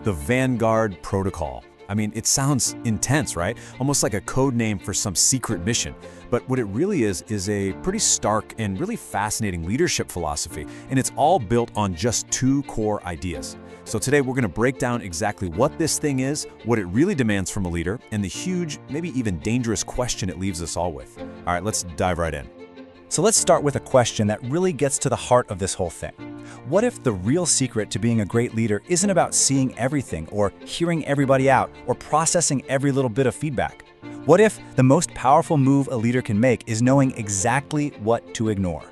the Vanguard Protocol. I mean, it sounds intense, right? Almost like a code name for some secret mission. But what it really is a pretty stark and really fascinating leadership philosophy, and it's all built on just two core ideas. So today we're going to break down exactly what this thing is, what it really demands from a leader, and the huge, maybe even dangerous question it leaves us all with. All right, let's dive right in. So let's start with a question that really gets to the heart of this whole thing. What if the real secret to being a great leader isn't about seeing everything or hearing everybody out or processing every little bit of feedback? What if the most powerful move a leader can make is knowing exactly what to ignore?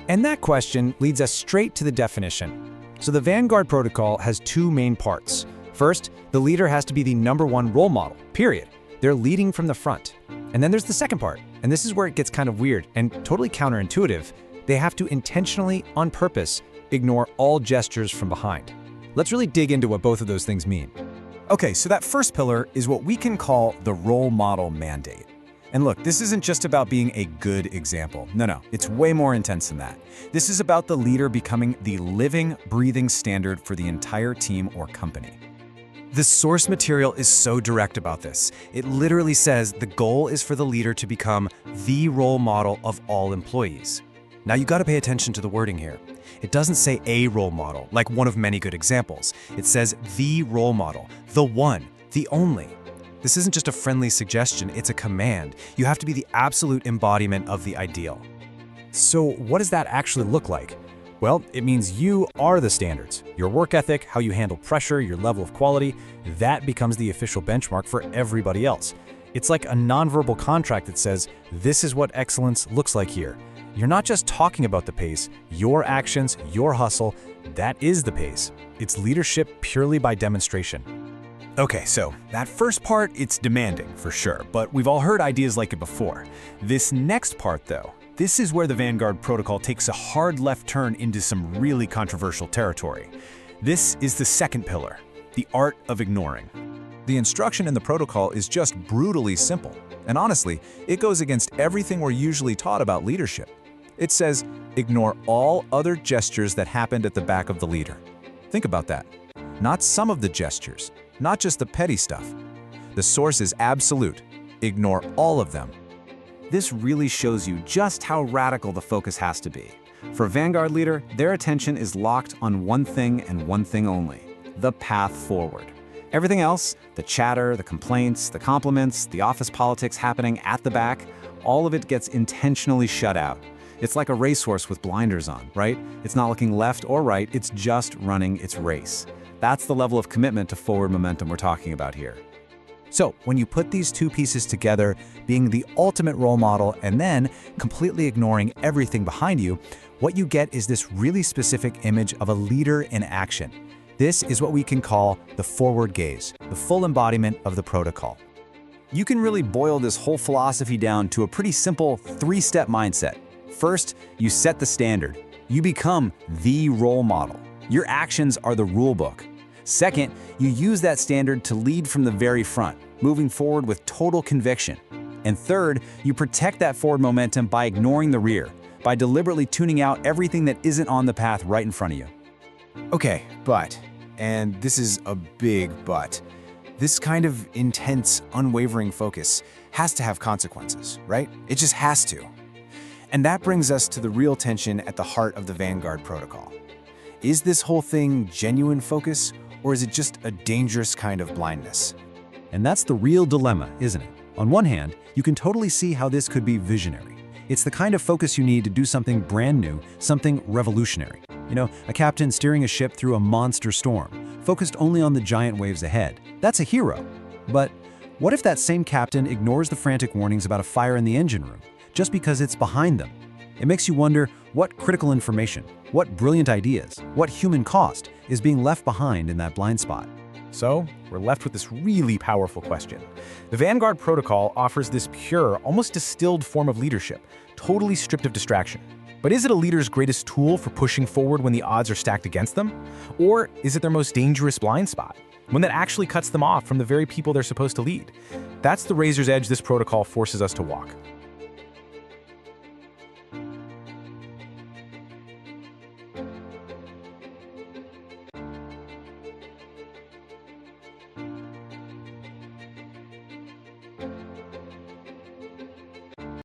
And that question leads us straight to the definition. So the Vanguard Protocol has two main parts. First, the leader has to be the #1 role model, period. They're leading from the front. And then there's the second part, and this is where it gets kind of weird and totally counterintuitive. They have to intentionally, on purpose, ignore all gestures from behind. Let's really dig into what both of those things mean. Okay, so that first pillar is what we can call the role model mandate. And look, this isn't just about being a good example. No, it's way more intense than that. This is about the leader becoming the living, breathing standard for the entire team or company. The source material is so direct about this. It literally says the goal is for the leader to become the role model of all employees. Now you gotta pay attention to the wording here. It doesn't say a role model, like one of many good examples. It says the role model, the one, the only. This isn't just a friendly suggestion, it's a command. You have to be the absolute embodiment of the ideal. So what does that actually look like? Well, it means you are the standards. Your work ethic, how you handle pressure, your level of quality, that becomes the official benchmark for everybody else. It's like a nonverbal contract that says, this is what excellence looks like here. You're not just talking about the pace, your actions, your hustle, that is the pace. It's leadership purely by demonstration. Okay, so that first part, it's demanding for sure, but we've all heard ideas like it before. This next part though, this is where the Vanguard Protocol takes a hard left turn into some really controversial territory. This is the second pillar, the art of ignoring. The instruction in the protocol is just brutally simple, and honestly, it goes against everything we're usually taught about leadership. It says, ignore all other gestures that happened at the back of the leader. Think about that. Not some of the gestures, not just the petty stuff. The source is absolute. Ignore all of them. This really shows you just how radical the focus has to be. For a Vanguard leader, their attention is locked on one thing and one thing only: the path forward. Everything else, the chatter, the complaints, the compliments, the office politics happening at the back, all of it gets intentionally shut out. It's like a racehorse with blinders on, right? It's not looking left or right, it's just running its race. That's the level of commitment to forward momentum we're talking about here. So when you put these two pieces together, being the ultimate role model and then completely ignoring everything behind you, what you get is this really specific image of a leader in action. This is what we can call the forward gaze, the full embodiment of the protocol. You can really boil this whole philosophy down to a pretty simple three-step mindset. First, you set the standard. You become the role model. Your actions are the rule book. Second, you use that standard to lead from the very front, moving forward with total conviction. And third, you protect that forward momentum by ignoring the rear, by deliberately tuning out everything that isn't on the path right in front of you. Okay, but, and this is a big but, this kind of intense, unwavering focus has to have consequences, right? It just has to. And that brings us to the real tension at the heart of the Vanguard Protocol. Is this whole thing genuine focus, or is it just a dangerous kind of blindness? And that's the real dilemma, isn't it? On one hand, you can totally see how this could be visionary. It's the kind of focus you need to do something brand new, something revolutionary. You know, a captain steering a ship through a monster storm, focused only on the giant waves ahead. That's a hero. But what if that same captain ignores the frantic warnings about a fire in the engine room, just because it's behind them? It makes you wonder what critical information, what brilliant ideas, what human cost is being left behind in that blind spot. So, we're left with this really powerful question. The Vanguard Protocol offers this pure, almost distilled form of leadership, totally stripped of distraction. But is it a leader's greatest tool for pushing forward when the odds are stacked against them? Or is it their most dangerous blind spot, one that actually cuts them off from the very people they're supposed to lead? That's the razor's edge this protocol forces us to walk.